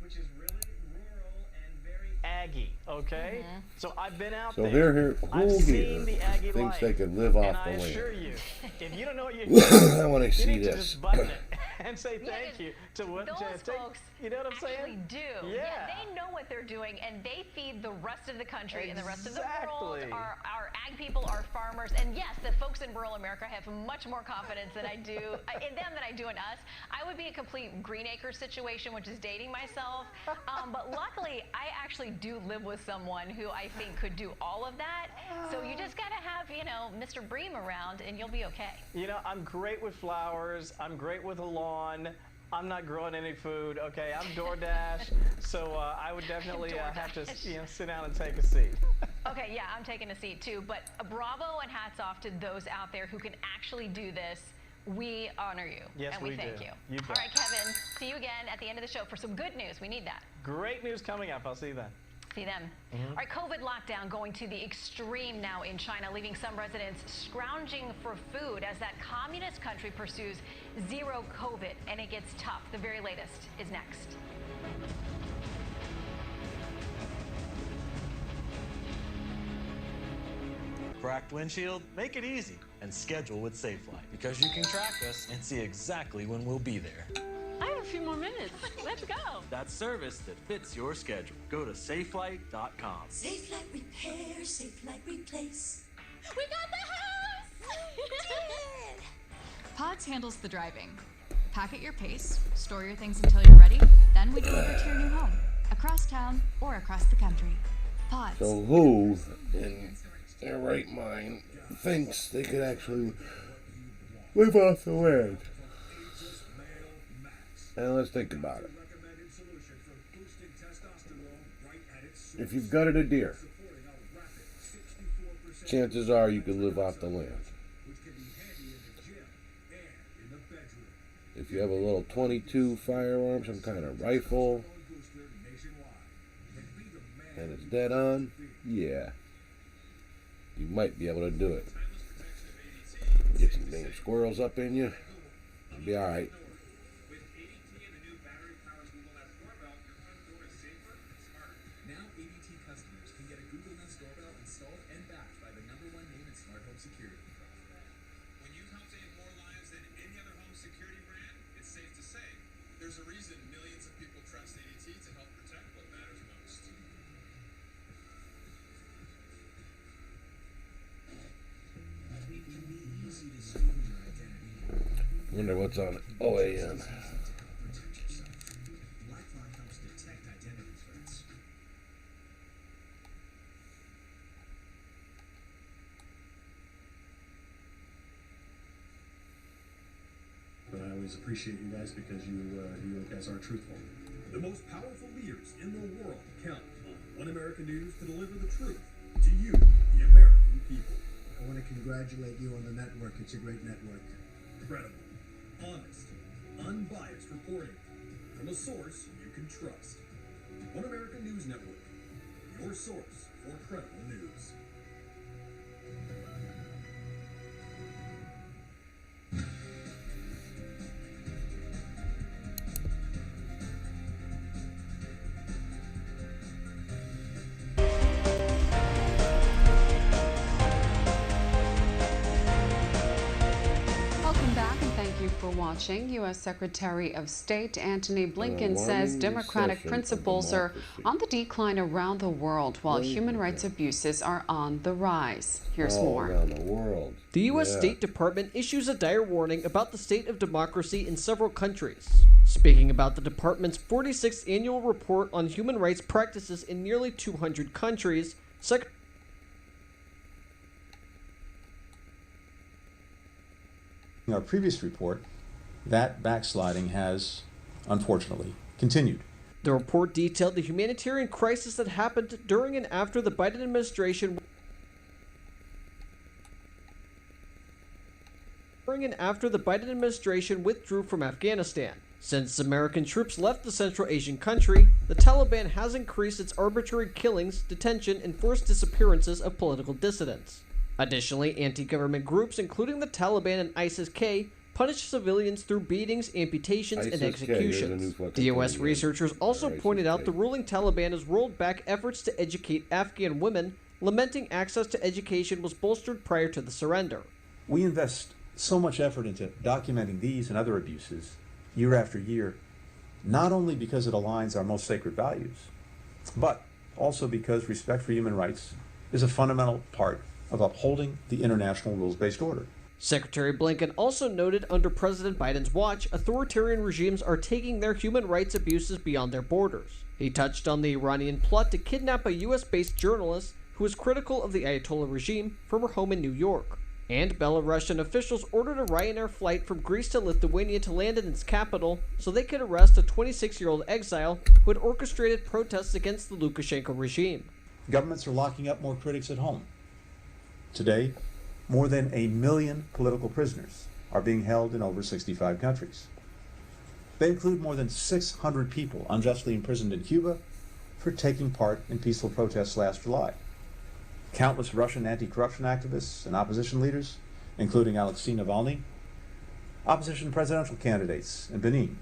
which is really rural and very Aggie, okay? So I've been out So there. I've who seen the Aggie thinks life. they could live And off I the assure land? you, if you don't know what you're I want to you see need to this. just button it and say Yeah, thank you to what those folks you know what I'm actually saying? do. Yeah. They know what they're doing, and they feed the rest of the country and the rest of the world. Exactly. Our ag people, our farmers, and yes, the folks in rural America have much more confidence than I do in them than I do in us. I would be a complete Green Acres situation, which is dating myself. But luckily, I actually do live with someone who I think could do all of that. So you just got to have, Mr. Bream around, and you'll be okay. You know, I'm great with flowers. I'm great with a lawn. I'm not growing any food. Okay, I'm DoorDash, so I would definitely have to, sit down and take a seat. Okay, yeah, I'm taking a seat too. But bravo and hats off to those out there who can actually do this. We honor you. Yes, and we thank do. you. You All bet. right, Kevin. See you again at the end of the show for some good news. We need that. Great news coming up. I'll see you then. See them. All right, COVID lockdown going to the extreme now in China, leaving some residents scrounging for food as that communist country pursues zero COVID, and it gets tough. The very latest is next. Cracked windshield? Make it easy and schedule with SafeFlight because you can track us and see exactly when we'll be there. I have a few more minutes. Let's go. That's service that fits your schedule. Go to safelight.com. Safe like repair, safe like replace. We got the house! Pods handles the driving. Pack at your pace, store your things until you're ready, then we deliver to your new home, across town or across the country. Pods. So who in their right mind thinks they could actually live off the land? And let's think about it. If you've gutted a deer, chances are you could live off the land. If you have a little .22 firearm, some kind of rifle, and it's dead on, yeah, you might be able to do it. Get some dang squirrels up in you, you'll be alright. Now ADT customers can get a Google Nest doorbell installed and backed by the #1 name in smart home security. When you've helped save more lives than any other home security brand, it's safe to say there's a reason millions of people trust ADT to help protect what matters most. It can be easy to steal your identity. Wonder what's on OAN. Protect yourself. LifeLock helps detect identity threats. But I always appreciate you guys because you guys are truthful. The most powerful leaders in the world count on One American News to deliver the truth to you, the American people. I want to congratulate you on the network. It's a great network. Credible, honest, unbiased reporting from a source you can trust. One American News Network, your source for credible news. Welcome back and thank you for watching. U.S. Secretary of State Antony Blinken says democratic principles are on the decline around the world while human rights abuses are on the rise. Here's more. Around the world. The U.S. State Department issues a dire warning about the state of democracy in several countries. Speaking about the department's 46th annual report on human rights practices in nearly 200 countries, In our previous report, that backsliding has, unfortunately, continued. The report detailed the humanitarian crisis that happened during and after the Biden administration withdrew from Afghanistan. Since American troops left the Central Asian country, the Taliban has increased its arbitrary killings, detention, and forced disappearances of political dissidents. Additionally, anti-government groups, including the Taliban and ISIS-K, punish civilians through beatings, amputations, and executions. DOS researchers also pointed out the ruling Taliban has rolled back efforts to educate Afghan women, lamenting access to education was bolstered prior to the surrender. We invest so much effort into documenting these and other abuses year after year, not only because it aligns our most sacred values, but also because respect for human rights is a fundamental part of upholding the international rules-based order. Secretary Blinken also noted under President Biden's watch, authoritarian regimes are taking their human rights abuses beyond their borders. He touched on the Iranian plot to kidnap a U.S.-based journalist who was critical of the Ayatollah regime from her home in New York. And Belarusian officials ordered a Ryanair flight from Greece to Lithuania to land in its capital so they could arrest a 26-year-old exile who had orchestrated protests against the Lukashenko regime. Governments are locking up more critics at home. Today, more than 1 million political prisoners are being held in over 65 countries. They include more than 600 people unjustly imprisoned in Cuba for taking part in peaceful protests last July. Countless Russian anti-corruption activists and opposition leaders, including Alexei Navalny, opposition presidential candidates in Benin,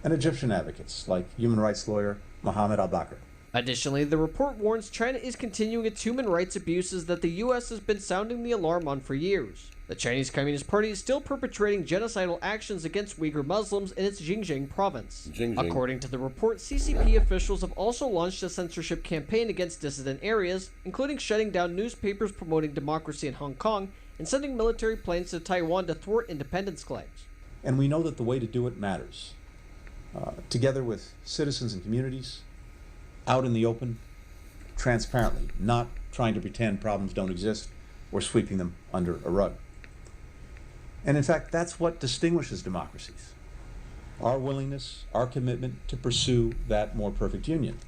and Egyptian advocates like human rights lawyer Mohammed al-Bakr. Additionally, the report warns China is continuing its human rights abuses that the U.S. has been sounding the alarm on for years. The Chinese Communist Party is still perpetrating genocidal actions against Uyghur Muslims in its Xinjiang province. According to the report, CCP officials have also launched a censorship campaign against dissident areas, including shutting down newspapers promoting democracy in Hong Kong and sending military planes to Taiwan to thwart independence claims. And we know that the way to do it matters. Together with citizens and communities, out in the open, transparently, not trying to pretend problems don't exist or sweeping them under a rug. And in fact, that's what distinguishes democracies. Our willingness, our commitment to pursue that more perfect union.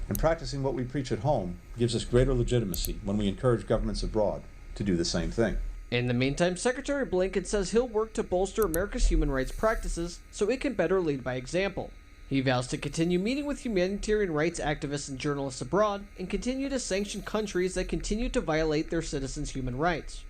And practicing what we preach at home gives us greater legitimacy when we encourage governments abroad to do the same thing. In the meantime, Secretary Blinken says he'll work to bolster America's human rights practices so it can better lead by example. He vows to continue meeting with humanitarian rights activists and journalists abroad and continue to sanction countries that continue to violate their citizens' human rights.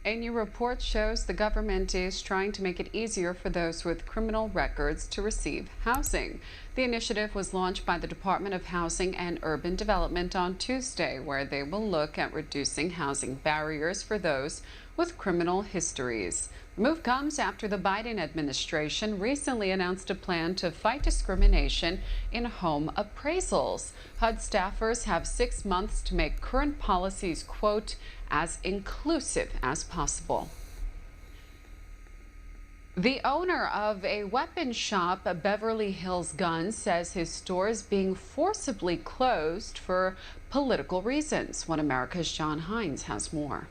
A new report shows the government is trying to make it easier for those with criminal records to receive housing. The initiative was launched by the Department of Housing and Urban Development on Tuesday, where they will look at reducing housing barriers for those with criminal histories. The move comes after the Biden administration recently announced a plan to fight discrimination in home appraisals. HUD staffers have 6 months to make current policies, quote, as inclusive as possible. The owner of a weapon shop, Beverly Hills Guns, says his store is being forcibly closed for political reasons. One America's John Hines has more.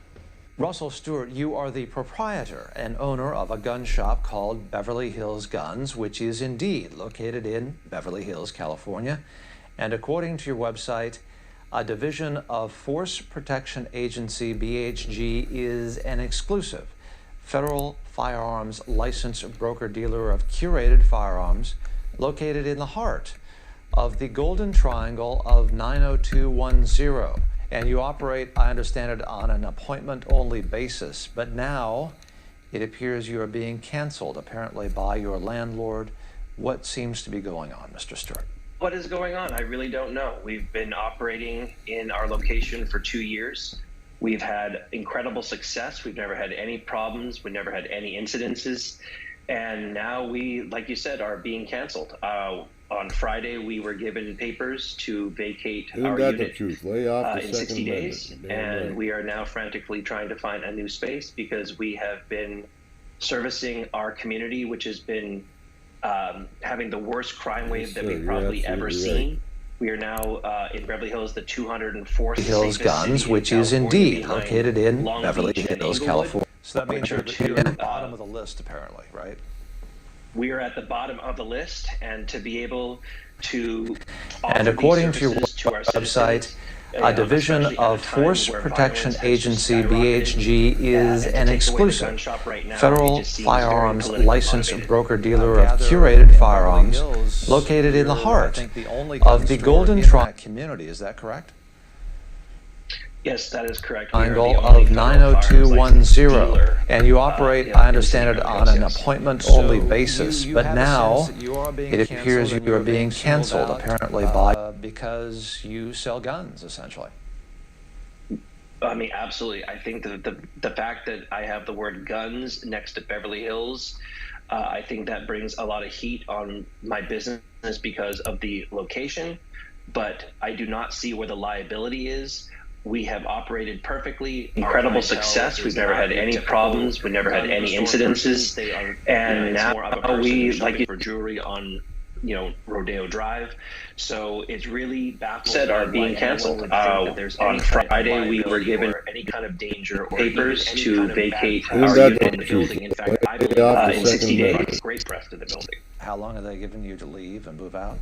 Russell Stewart, you are the proprietor and owner of a gun shop called Beverly Hills Guns, which is indeed located in Beverly Hills, California. And according to your website, a division of Force Protection Agency, BHG, is an exclusive federal firearms licensed broker-dealer of curated firearms located in the heart of the Golden Triangle of 90210. And you operate, I understand it, on an appointment-only basis. But now it appears you are being canceled, apparently by your landlord. What seems to be going on, Mr. Stewart? What is going on? I really don't know. We've been operating in our location for 2 years. We've had incredible success. We've never had any problems. We never had any incidences. And now we, like you said, are being canceled. On Friday, we were given papers to vacate our unit in 60 days. And we are now frantically trying to find a new space because we have been servicing our community, which has been having the worst crime wave that we've probably ever seen. We are now in Beverly Hills, the 204th Hills Guns, which is indeed located in Beverly Hills, California. So that means you're at the bottom of the list, apparently, right? We are at the bottom of the list, and to be able to and according to your website, a division of Force Protection Agency, BHG, is an exclusive federal firearms licensed broker-dealer of curated firearms located in the heart of the Golden Triangle community. Is that correct? Yes, that is correct. We are the Angle only of federal firearms licensed 90210, dealer, and you operate, in I the understand it, city of on an Phoenix, yes. appointment-only So basis. you But have a now, sense that you are being it appears canceled and you you are are being being singled canceled, out, apparently by because you sell guns, essentially. I mean, absolutely. I think the fact that I have the word guns next to Beverly Hills, I think that brings a lot of heat on my business because of the location, but I do not see where the liability is. We have operated perfectly, incredible success. We've never had any problems. We never had any incidences. And now we like for jewelry on, Rodeo Drive. So it's really baffled are being canceled. On Friday, we were given any kind of danger or papers to vacate our unit in the building. In fact, I believe in 60 days, great press to the building. How long have they given you to leave and move out?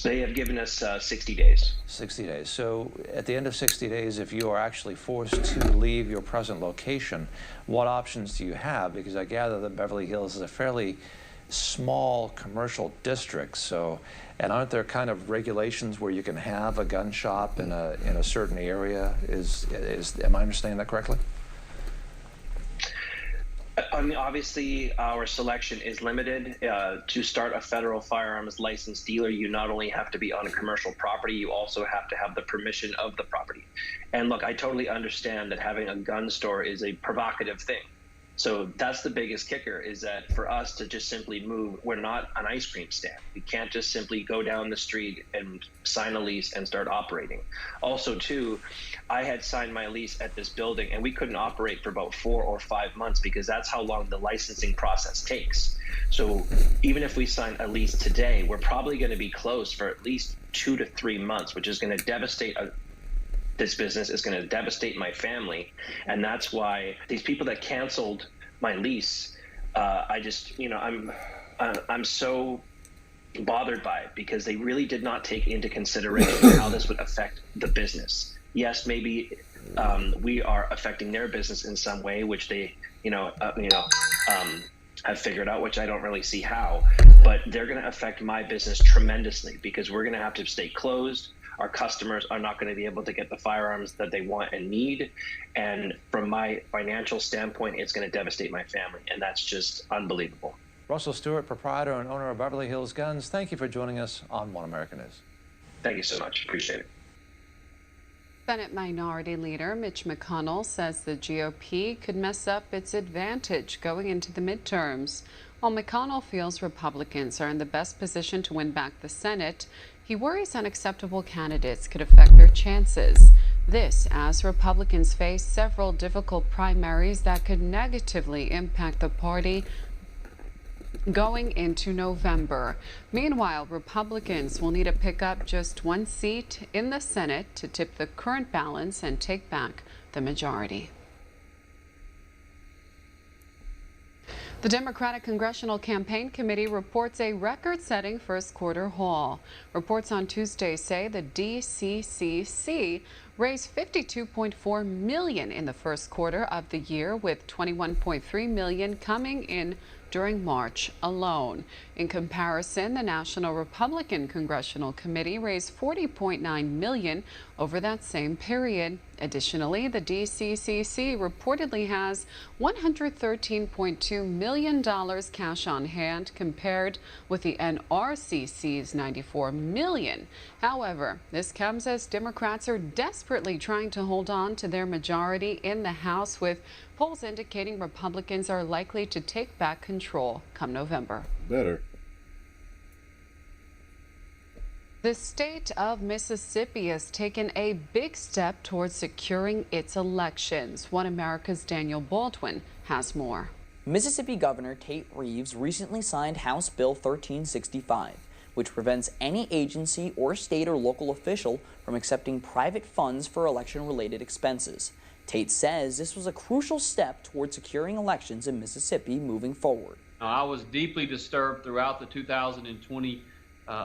They have given us 60 days. 60 days. So at the end of 60 days, if you are actually forced to leave your present location, what options do you have? Because I gather that Beverly Hills is a fairly small commercial district. So, and aren't there kind of regulations where you can have a gun shop in a certain area? Am I understanding that correctly? I mean, obviously, our selection is limited. To start a federal firearms licensed dealer, you not only have to be on a commercial property, you also have to have the permission of the property. And look, I totally understand that having a gun store is a provocative thing. So that's the biggest kicker, is that for us to just simply move, we're not an ice cream stand. We can't just simply go down the street and sign a lease and start operating. Also, too, I had signed my lease at this building and we couldn't operate for about 4 or 5 months because that's how long the licensing process takes. So even if we sign a lease today, we're probably going to be closed for at least 2 to 3 months, which is going to devastate this business, is going to devastate my family. And that's why these people that canceled my lease, I just, I'm so bothered by it because they really did not take into consideration how this would affect the business. Yes, maybe we are affecting their business in some way, which they, have figured out, which I don't really see how, but they're going to affect my business tremendously because we're going to have to stay closed. Our customers are not going to be able to get the firearms that they want and need. And from my financial standpoint, it's going to devastate my family. And that's just unbelievable. Russell Stewart, proprietor and owner of Beverly Hills Guns, thank you for joining us on One American News. Thank you so much. Appreciate it. Senate Minority Leader Mitch McConnell says the GOP could mess up its advantage going into the midterms. While McConnell feels Republicans are in the best position to win back the Senate, he worries unacceptable candidates could affect their chances. This as Republicans face several difficult primaries that could negatively impact the party going into November. Meanwhile, Republicans will need to pick up just 1 seat in the Senate to tip the current balance and take back the majority. The Democratic Congressional Campaign Committee reports a record-setting first quarter haul. Reports on Tuesday say the DCCC raised $52.4 million in the first quarter of the year, with $21.3 million coming in during March alone. In comparison, the National Republican Congressional Committee raised $40.9 million over that same period. Additionally, the DCCC reportedly has $113.2 million cash on hand compared with the NRCC's $94 million. However, this comes as Democrats are desperately trying to hold on to their majority in the House, with polls indicating Republicans are likely to take back control come November. Better. The state of Mississippi has taken a big step towards securing its elections. One America's Daniel Baldwin has more. Mississippi Governor Tate Reeves recently signed House Bill 1365, which prevents any agency or state or local official from accepting private funds for election-related expenses. Tate says this was a crucial step towards securing elections in Mississippi moving forward. I was deeply disturbed throughout the 2020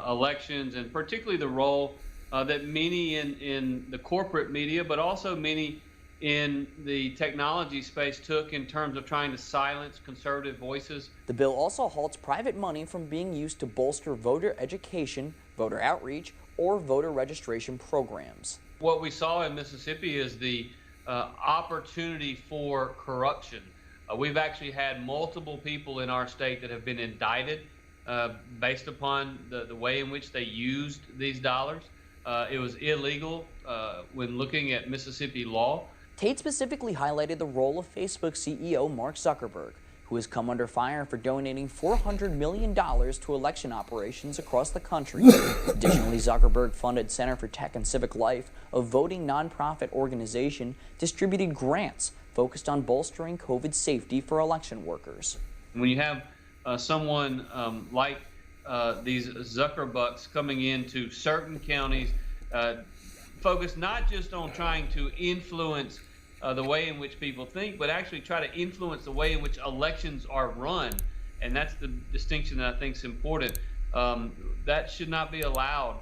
elections, and particularly the role that many in the corporate media, but also many in the technology space took in terms of trying to silence conservative voices. The bill also halts private money from being used to bolster voter education, voter outreach, or voter registration programs. What we saw in Mississippi is the opportunity for corruption. We've actually had multiple people in our state that have been indicted based upon the way in which they used these dollars. It was illegal when looking at Mississippi law. Tate specifically highlighted the role of Facebook CEO Mark Zuckerberg, who has come under fire for donating $400 million to election operations across the country. Additionally, Zuckerberg funded Center for Tech and Civic Life, a voting nonprofit organization, distributed grants focused on bolstering COVID safety for election workers. When you have someone like these Zuckerbucks coming into certain counties, focused not just on trying to influence the way in which people think, but actually try to influence the way in which elections are run. And that's the distinction that I think is important. That should not be allowed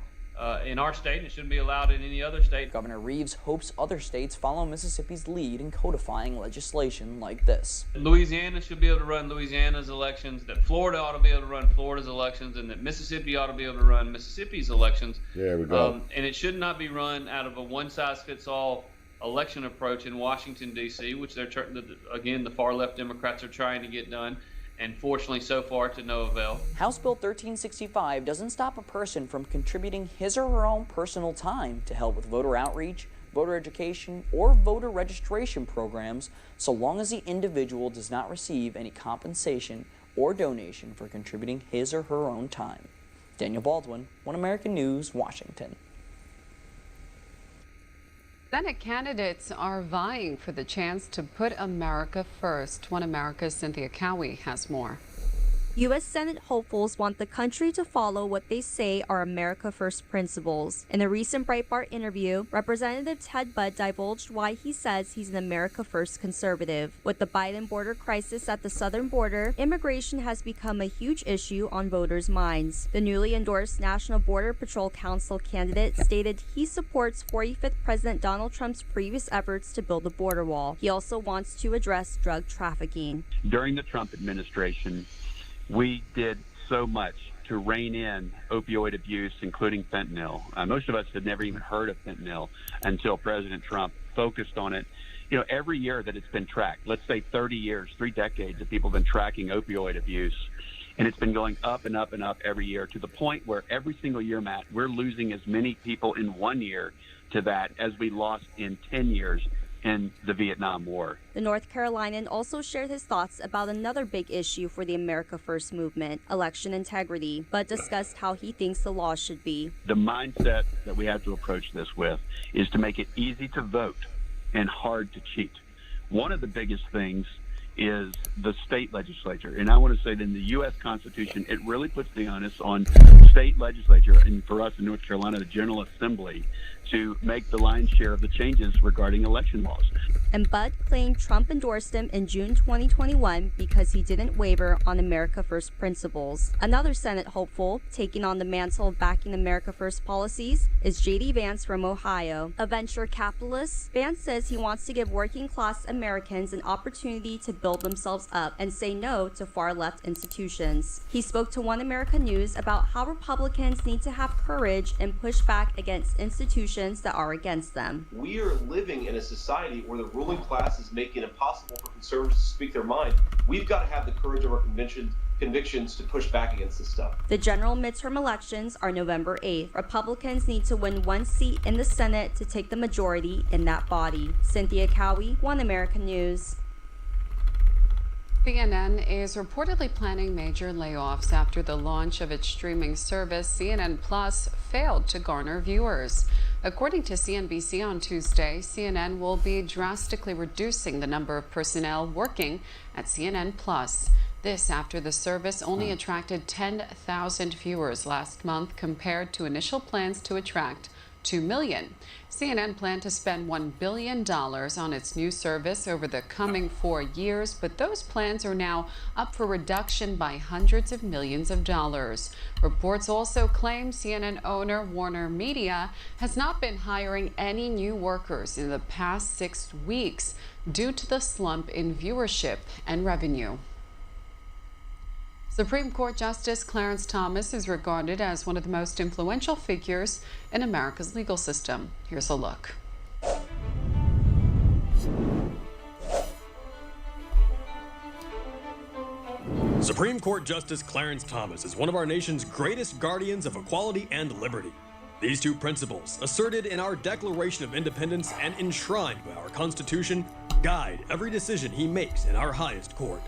in our state, and it shouldn't be allowed in any other state. Governor Reeves hopes other states follow Mississippi's lead in codifying legislation like this. Louisiana should be able to run Louisiana's elections, that Florida ought to be able to run Florida's elections, and that Mississippi ought to be able to run Mississippi's elections. There we go. And it should not be run out of a one-size-fits-all election approach in Washington, D.C., which they're, again, the far-left Democrats are trying to get done. And fortunately, so far, to no avail. House Bill 1365 doesn't stop a person from contributing his or her own personal time to help with voter outreach, voter education, or voter registration programs, so long as the individual does not receive any compensation or donation for contributing his or her own time. Daniel Baldwin, One American News, Washington. Senate candidates are vying for the chance to put America first. One America's Cynthia Cowie has more. U.S. Senate hopefuls want the country to follow what they say are America First principles. In a recent Breitbart interview, Representative Ted Budd divulged why he says he's an America First conservative. With the Biden border crisis at the southern border, immigration has become a huge issue on voters' minds. The newly endorsed National Border Patrol Council candidate stated he supports 45th President Donald Trump's previous efforts to build a border wall. He also wants to address drug trafficking. During the Trump administration, we did so much to rein in opioid abuse, including fentanyl. Most of us had never even heard of fentanyl until President Trump focused on it. You know, every year that it's been tracked, let's say 30 years, 3 decades that people have been tracking opioid abuse, and it's been going up and up and up every year to the point where every single year, Matt, we're losing as many people in 1 year to that as we lost in 10 years in the Vietnam War. The North Carolinian also shared his thoughts about another big issue for the America First movement, election integrity, but discussed how he thinks the law should be. The mindset that we have to approach this with is to make it easy to vote and hard to cheat. One of the biggest things is the state legislature. And I want to say that in the U.S. Constitution, it really puts the onus on state legislature, and for us in North Carolina, the General Assembly, to make the lion's share of the changes regarding election laws. And Budd claimed Trump endorsed him in June 2021 because he didn't waver on America First principles. Another Senate hopeful taking on the mantle of backing America First policies is J.D. Vance from Ohio. A venture capitalist, Vance says he wants to give working-class Americans an opportunity to build themselves up and say no to far-left institutions. He spoke to One America News about how Republicans need to have courage and push back against institutions that are against them. We are living in a society where the ruling class is making it impossible for conservatives to speak their mind. We've got to have the courage of our convictions to push back against this stuff. The general midterm elections are November 8th. Republicans need to win 1 seat in the Senate to take the majority in that body. Cynthia Cowie, One American News. CNN is reportedly planning major layoffs after the launch of its streaming service. CNN Plus failed to garner viewers. According to CNBC on Tuesday, CNN will be drastically reducing the number of personnel working at CNN Plus. This after the service only attracted 10,000 viewers last month compared to initial plans to attract 2 million. CNN planned to spend $1 billion on its new service over the coming 4 years, but those plans are now up for reduction by hundreds of millions of dollars. Reports also claim CNN owner Warner Media has not been hiring any new workers in the past 6 weeks due to the slump in viewership and revenue. Supreme Court Justice Clarence Thomas is regarded as one of the most influential figures in America's legal system. Here's a look. Supreme Court Justice Clarence Thomas is one of our nation's greatest guardians of equality and liberty. These two principles, asserted in our Declaration of Independence and enshrined by our Constitution, guide every decision he makes in our highest court.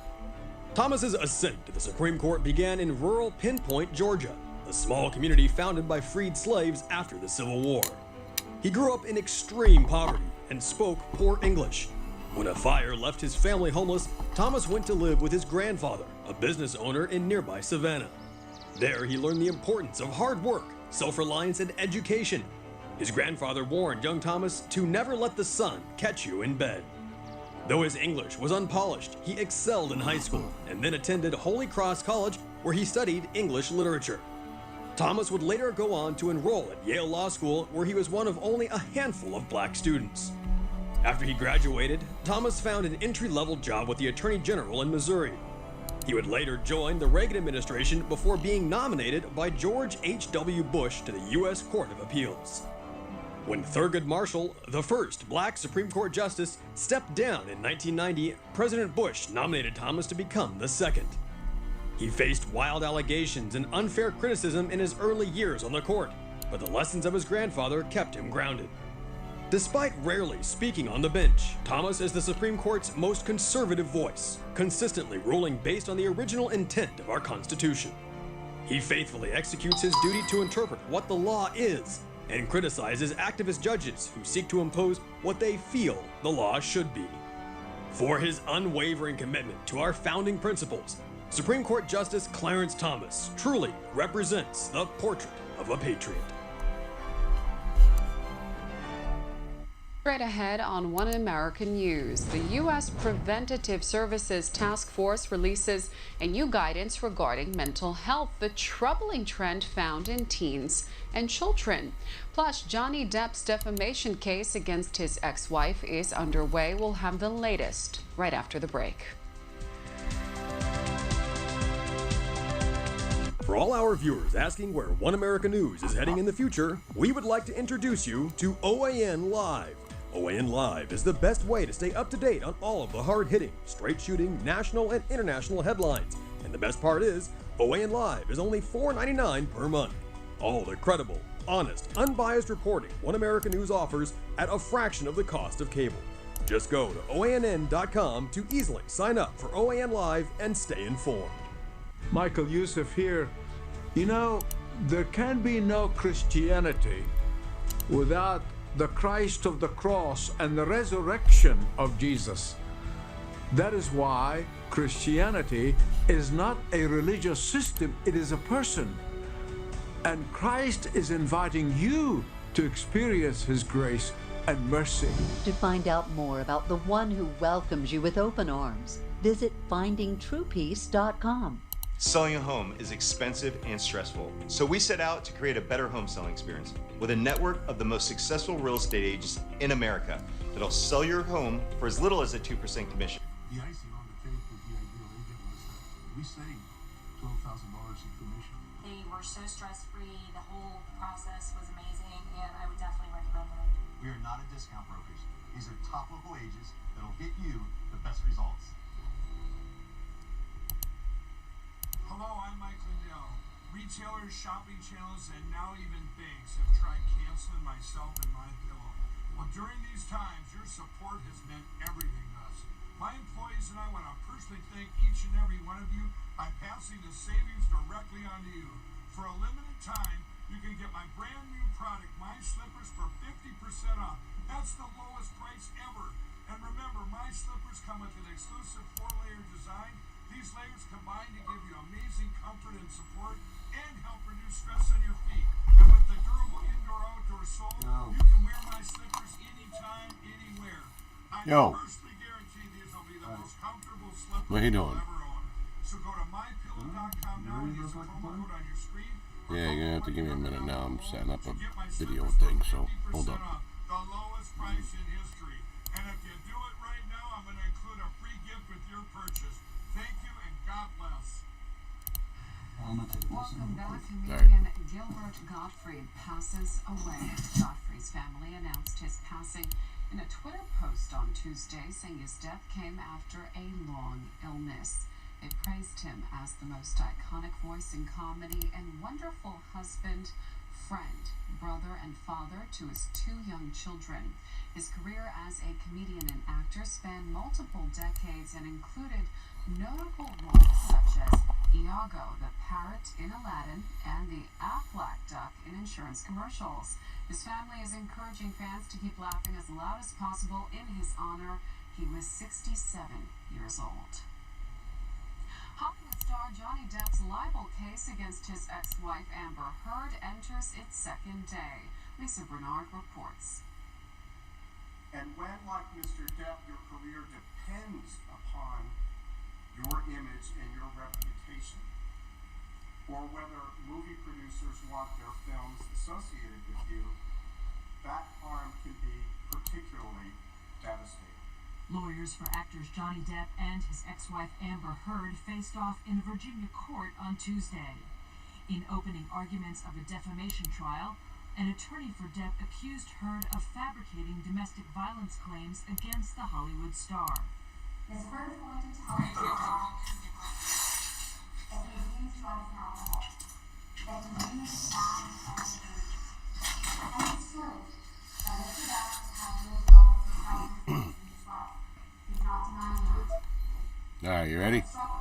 Thomas's ascent to the Supreme Court began in rural Pinpoint, Georgia, a small community founded by freed slaves after the Civil War. He grew up in extreme poverty and spoke poor English. When a fire left his family homeless, Thomas went to live with his grandfather, a business owner in nearby Savannah. There, he learned the importance of hard work, self-reliance, and education. His grandfather warned young Thomas to never let the sun catch you in bed. Though his English was unpolished, he excelled in high school and then attended Holy Cross College, where he studied English literature. Thomas would later go on to enroll at Yale Law School, where he was one of only a handful of black students. After he graduated, Thomas found an entry-level job with the Attorney General in Missouri. He would later join the Reagan administration before being nominated by George H.W. Bush to the U.S. Court of Appeals. When Thurgood Marshall, the first black Supreme Court justice, stepped down in 1990, President Bush nominated Thomas to become the second. He faced wild allegations and unfair criticism in his early years on the court, but the lessons of his grandfather kept him grounded. Despite rarely speaking on the bench, Thomas is the Supreme Court's most conservative voice, consistently ruling based on the original intent of our Constitution. He faithfully executes his duty to interpret what the law is and criticizes activist judges who seek to impose what they feel the law should be. For his unwavering commitment to our founding principles, Supreme Court Justice Clarence Thomas truly represents the portrait of a patriot. Straight ahead on One American News, the U.S. Preventative Services Task Force releases a new guidance regarding mental health, the troubling trend found in teens and children. Plus, Johnny Depp's defamation case against his ex-wife is underway. We'll have the latest right after the break. For all our viewers asking where One American News is heading in the future, we would like to introduce you to OAN Live. OAN Live is the best way to stay up to date on all of the hard-hitting, straight-shooting, national and international headlines. And the best part is, OAN Live is only $4.99 per month. All the credible, honest, unbiased reporting One American News offers at a fraction of the cost of cable. Just go to OANN.com to easily sign up for OAN Live and stay informed. Michael Youssef here. You know, there can be no Christianity without the Christ of the cross and the resurrection of Jesus. That is why Christianity is not a religious system, it is a person. And Christ is inviting you to experience his grace and mercy. To find out more about the one who welcomes you with open arms, visit findingtruepeace.com. Selling a home is expensive and stressful, so we set out to create a better home selling experience with a network of the most successful real estate agents in America that'll sell your home for as little as a 2% commission. The icing on the cake with the ideal agent was that we saved $12,000 in commission. They were so stress-free, the whole process was amazing, and I would definitely recommend them. We are not a discount brokers. These are top local agents that'll get you the best results. Hello, I'm Mike Lindell. Retailers, shopping channels, and now even banks have tried canceling myself and MyPillow. Well, during these times, your support has meant everything to us. My employees and I want to personally thank each and every one of you by passing the savings directly on to you. For a limited time, you can get my brand new product, My Slippers, for 50% off. That's the lowest price ever. And remember, My Slippers come with an exclusive 4-layer design. These layers combine to give you amazing comfort and support and help reduce stress on your feet. And with the durable indoor-outdoor sole, you can wear My Slippers anytime, anywhere. I personally guarantee these will be the most comfortable slippers What are you you'll doing? ever own. So go to mypillow.com now and use the promo code on your screen. Yeah, you're gonna have to give me a minute now. I'm setting up a video thing, so hold up. The lowest price in history. And if you do it right now, I'm going to include a free gift with your purchase. Thank you and God bless. Welcome back. Sorry. Comedian Gilbert Gottfried passes away. Gottfried's family announced his passing in a Twitter post on Tuesday, saying his death came after a long illness. They praised him as the most iconic voice in comedy and wonderful husband, friend, brother, and father to his 2 young children. His career as a comedian and actor spanned multiple decades and included notable roles such as Iago the parrot in Aladdin and the Aflac duck in insurance commercials. His family is encouraging fans to keep laughing as loud as possible in his honor. He was 67 years old. Hollywood star Johnny Depp's libel case against his ex-wife Amber Heard enters its 2nd day. Lisa Bernard reports. And when, like Mr. Depp, your career depends upon your image and your reputation, or whether movie producers want their films associated with you, that harm can be particularly devastating. Lawyers for actors Johnny Depp and his ex-wife Amber Heard faced off in a Virginia court on Tuesday. In opening arguments of a defamation trial, an attorney for Depp accused Heard of fabricating domestic violence claims against the Hollywood star. Ms. Heard is going to tell the jury that he abused drugs and alcohol, that he used bad medication, and it's true that Mr. Depp has had real trouble with substance abuse as well. He's not denying that. All right, you ready? Struggle